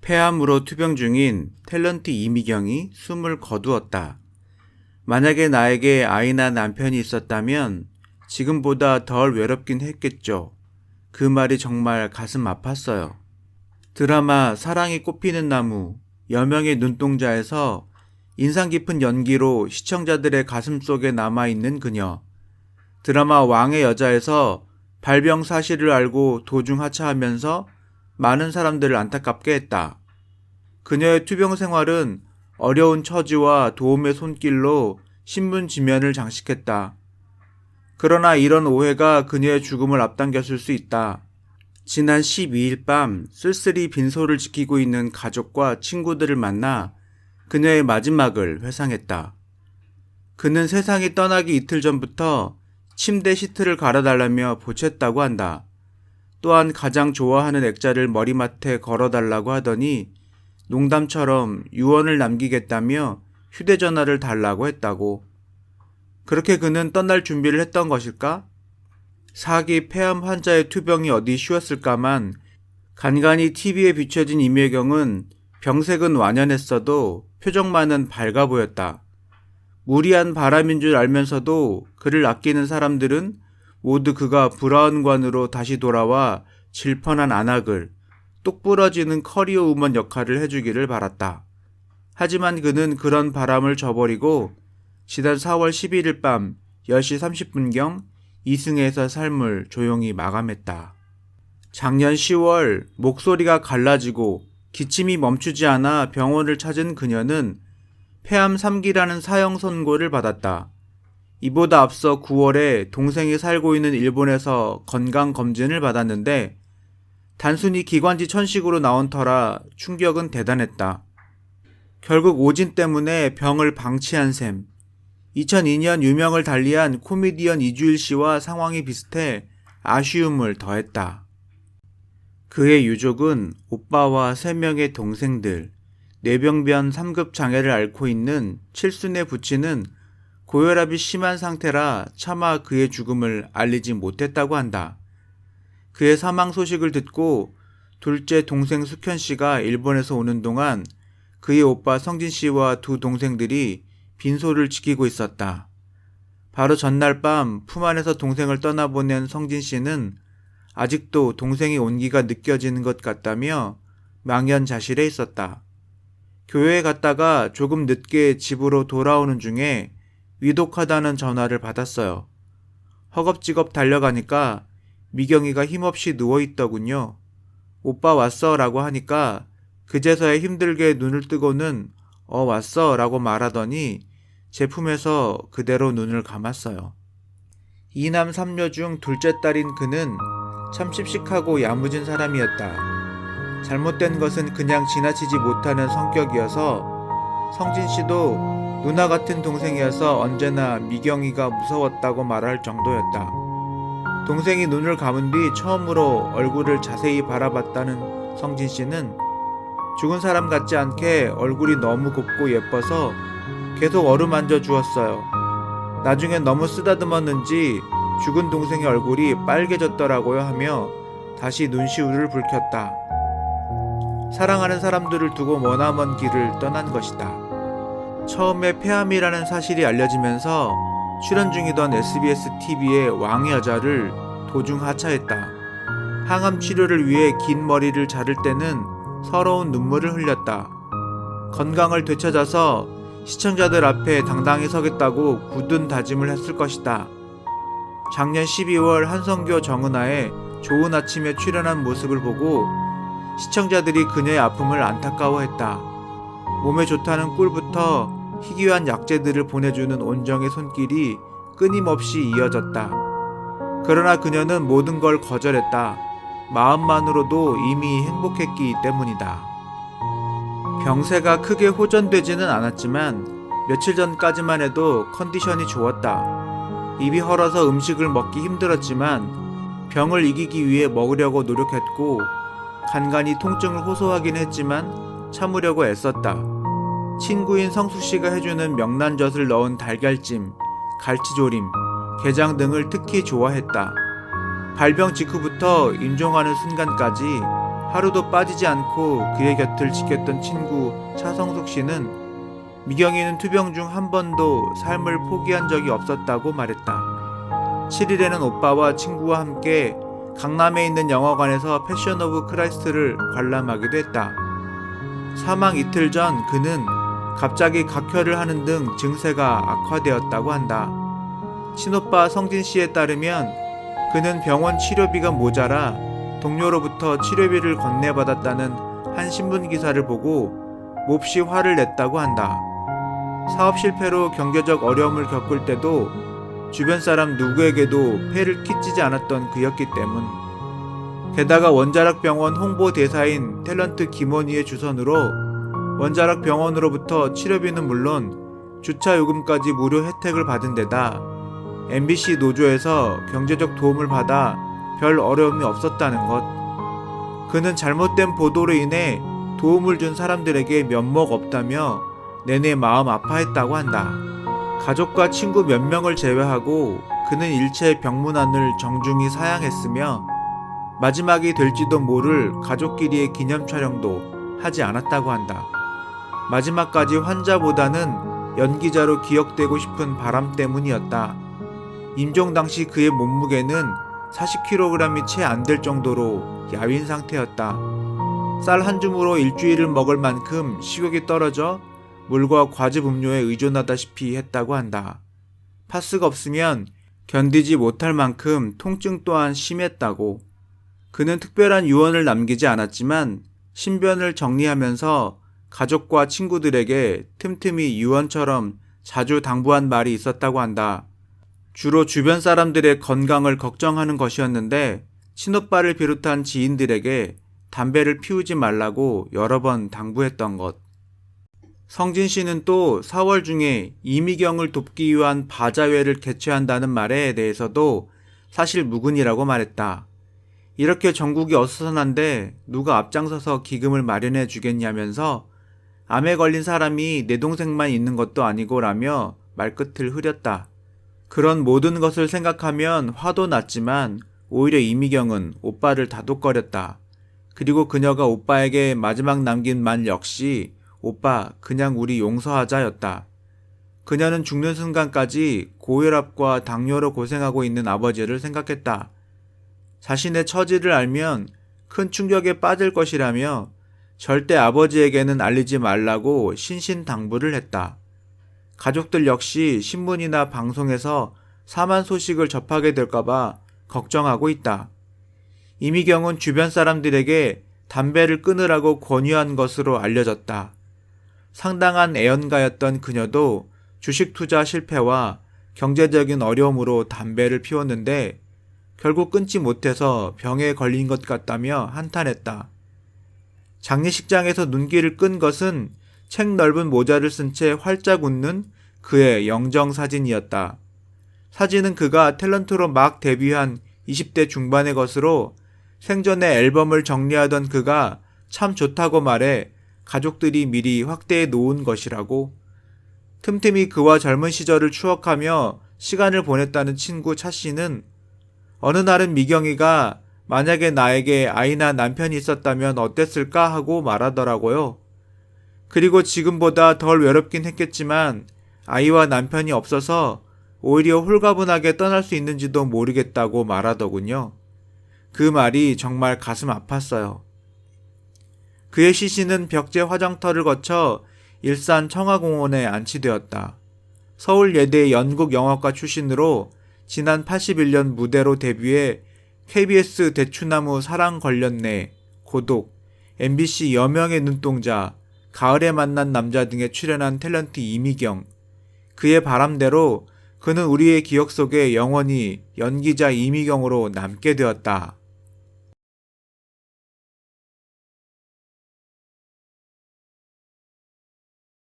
폐암으로 투병 중인 탤런트 이미경이 숨을 거두었다. 만약에 나에게 아이나 남편이 있었다면 지금보다 덜 외롭긴 했겠죠. 그 말이 정말 가슴 아팠어요. 드라마 사랑이 꽃피는 나무, 여명의 눈동자에서 인상 깊은 연기로 시청자들의 가슴 속에 남아있는 그녀. 드라마 왕의 여자에서 발병 사실을 알고 도중 하차하면서 많은 사람들을 안타깝게 했다. 그녀의 투병 생활은 어려운 처지와 도움의 손길로 신문 지면을 장식했다. 그러나 이런 오해가 그녀의 죽음을 앞당겼을 수 있다. 지난 12일 밤 쓸쓸히 빈소를 지키고 있는 가족과 친구들을 만나 그녀의 마지막을 회상했다. 그는 세상이 떠나기 이틀 전부터 침대 시트를 갈아달라며 보챘다고 한다. 또한 가장 좋아하는 액자를 머리맡에 걸어달라고 하더니 농담처럼 유언을 남기겠다며 휴대전화를 달라고 했다고. 그렇게 그는 떠날 준비를 했던 것일까? 사기 폐암 환자의 투병이 어디 쉬웠을까만 간간히 TV에 비춰진 임혜경은 병색은 완연했어도 표정만은 밝아 보였다. 무리한 바람인 줄 알면서도 그를 아끼는 사람들은 모두 그가 브라운관으로 다시 돌아와 질펀한 안악을, 똑 부러지는 커리어 우먼 역할을 해주기를 바랐다. 하지만 그는 그런 바람을 저버리고 지난 4월 11일 밤 10시 30분경 이승에서 삶을 조용히 마감했다. 작년 10월 목소리가 갈라지고 기침이 멈추지 않아 병원을 찾은 그녀는 폐암 3기라는 사형 선고를 받았다. 이보다 앞서 9월에 동생이 살고 있는 일본에서 건강검진을 받았는데 단순히 기관지 천식으로 나온 터라 충격은 대단했다. 결국 오진 때문에 병을 방치한 셈. 2002년 유명을 달리한 코미디언 이주일 씨와 상황이 비슷해 아쉬움을 더했다. 그의 유족은 오빠와 3명의 동생들, 뇌병변 3급 장애를 앓고 있는 칠순의 부친은 고혈압이 심한 상태라 차마 그의 죽음을 알리지 못했다고 한다. 그의 사망 소식을 듣고 둘째 동생 숙현 씨가 일본에서 오는 동안 그의 오빠 성진 씨와 두 동생들이 빈소를 지키고 있었다. 바로 전날 밤 품 안에서 동생을 떠나보낸 성진 씨는 아직도 동생의 온기가 느껴지는 것 같다며 망연자실해 있었다. 교회에 갔다가 조금 늦게 집으로 돌아오는 중에 위독하다는 전화를 받았어요. 허겁지겁 달려가니까 미경이가 힘없이 누워있더군요. 오빠 왔어 라고 하니까 그제서야 힘들게 눈을 뜨고는 왔어 라고 말하더니 제 품에서 그대로 눈을 감았어요. 이남 삼녀 중 둘째 딸인 그는 참 씩씩하고 야무진 사람이었다. 잘못된 것은 그냥 지나치지 못하는 성격이어서 성진 씨도 누나 같은 동생이어서 언제나 미경이가 무서웠다고 말할 정도였다. 동생이 눈을 감은 뒤 처음으로 얼굴을 자세히 바라봤다는 성진 씨는 죽은 사람 같지 않게 얼굴이 너무 곱고 예뻐서 계속 어루만져 주었어요. 나중엔 너무 쓰다듬었는지 죽은 동생의 얼굴이 빨개졌더라고요 하며 다시 눈시울을 붉혔다. 사랑하는 사람들을 두고 머나먼 길을 떠난 것이다. 처음에 폐암이라는 사실이 알려지면서 출연 중이던 SBS TV의 왕의 여자를 도중 하차했다. 항암 치료를 위해 긴 머리를 자를 때는 서러운 눈물을 흘렸다. 건강을 되찾아서 시청자들 앞에 당당히 서겠다고 굳은 다짐을 했을 것이다. 작년 12월 한성교 정은하의 좋은 아침에 출연한 모습을 보고 시청자들이 그녀의 아픔을 안타까워했다. 몸에 좋다는 꿀부터 희귀한 약재들을 보내주는 온정의 손길이 끊임없이 이어졌다. 그러나 그녀는 모든 걸 거절했다. 마음만으로도 이미 행복했기 때문이다. 병세가 크게 호전되지는 않았지만 며칠 전까지만 해도 컨디션이 좋았다. 입이 헐어서 음식을 먹기 힘들었지만 병을 이기기 위해 먹으려고 노력했고 간간히 통증을 호소하긴 했지만 참으려고 애썼다. 친구인 성수씨가 해주는 명란젓을 넣은 달걀찜, 갈치조림, 게장 등을 특히 좋아했다. 발병 직후부터 임종하는 순간까지 하루도 빠지지 않고 그의 곁을 지켰던 친구 차성숙 씨는 미경이는 투병 중 한 번도 삶을 포기한 적이 없었다고 말했다. 7일에는 오빠와 친구와 함께 강남에 있는 영화관에서 패션 오브 크라이스트를 관람하기도 했다. 사망 이틀 전 그는 갑자기 각혈을 하는 등 증세가 악화되었다고 한다. 친오빠 성진 씨에 따르면 그는 병원 치료비가 모자라 동료로부터 치료비를 건네받았다는 한 신문 기사를 보고 몹시 화를 냈다고 한다. 사업 실패로 경제적 어려움을 겪을 때도 주변 사람 누구에게도 폐를 끼치지 않았던 그였기 때문. 게다가 원자락 병원 홍보 대사인 탤런트 김원희의 주선으로 원자락 병원으로부터 치료비는 물론 주차 요금까지 무료 혜택을 받은 데다 MBC 노조에서 경제적 도움을 받아 별 어려움이 없었다는 것. 그는 잘못된 보도로 인해 도움을 준 사람들에게 면목 없다며 내내 마음 아파했다고 한다. 가족과 친구 몇 명을 제외하고 그는 일체 병문안을 정중히 사양했으며 마지막이 될지도 모를 가족끼리의 기념 촬영도 하지 않았다고 한다. 마지막까지 환자보다는 연기자로 기억되고 싶은 바람 때문이었다. 임종 당시 그의 몸무게는 40kg이 채 안 될 정도로 야윈 상태였다. 쌀 한 줌으로 일주일을 먹을 만큼 식욕이 떨어져 물과 과즙 음료에 의존하다시피 했다고 한다. 파스가 없으면 견디지 못할 만큼 통증 또한 심했다고. 그는 특별한 유언을 남기지 않았지만 신변을 정리하면서 가족과 친구들에게 틈틈이 유언처럼 자주 당부한 말이 있었다고 한다. 주로 주변 사람들의 건강을 걱정하는 것이었는데 친오빠를 비롯한 지인들에게 담배를 피우지 말라고 여러 번 당부했던 것. 성진 씨는 또 4월 중에 이미경을 돕기 위한 바자회를 개최한다는 말에 대해서도 사실 무근이라고 말했다. 이렇게 전국이 어수선한데 누가 앞장서서 기금을 마련해 주겠냐면서 암에 걸린 사람이 내 동생만 있는 것도 아니고 라며 말끝을 흐렸다. 그런 모든 것을 생각하면 화도 났지만 오히려 이미경은 오빠를 다독거렸다. 그리고 그녀가 오빠에게 마지막 남긴 말 역시 오빠 그냥 우리 용서하자였다. 그녀는 죽는 순간까지 고혈압과 당뇨로 고생하고 있는 아버지를 생각했다. 자신의 처지를 알면 큰 충격에 빠질 것이라며 절대 아버지에게는 알리지 말라고 신신당부를 했다. 가족들 역시 신문이나 방송에서 사만 소식을 접하게 될까봐 걱정하고 있다. 이미경은 주변 사람들에게 담배를 끊으라고 권유한 것으로 알려졌다. 상당한 애연가였던 그녀도 주식 투자 실패와 경제적인 어려움으로 담배를 피웠는데 결국 끊지 못해서 병에 걸린 것 같다며 한탄했다. 장례식장에서 눈길을 끈 것은 책 넓은 모자를 쓴 채 활짝 웃는 그의 영정 사진이었다. 사진은 그가 탤런트로 막 데뷔한 20대 중반의 것으로 생전에 앨범을 정리하던 그가 참 좋다고 말해 가족들이 미리 확대해 놓은 것이라고. 틈틈이 그와 젊은 시절을 추억하며 시간을 보냈다는 친구 차 씨는 어느 날은 미경이가 만약에 나에게 아이나 남편이 있었다면 어땠을까 하고 말하더라고요. 그리고 지금보다 덜 외롭긴 했겠지만 아이와 남편이 없어서 오히려 홀가분하게 떠날 수 있는지도 모르겠다고 말하더군요. 그 말이 정말 가슴 아팠어요. 그의 시신은 벽제 화장터를 거쳐 일산 청하공원에 안치되었다. 서울예대 연극영화과 출신으로 지난 81년 무대로 데뷔해 KBS 대추나무 사랑 걸렸네, 고독, MBC 여명의 눈동자, 가을에 만난 남자 등에 출연한 탤런트 이미경. 그의 바람대로 그는 우리의 기억 속에 영원히 연기자 이미경으로 남게 되었다.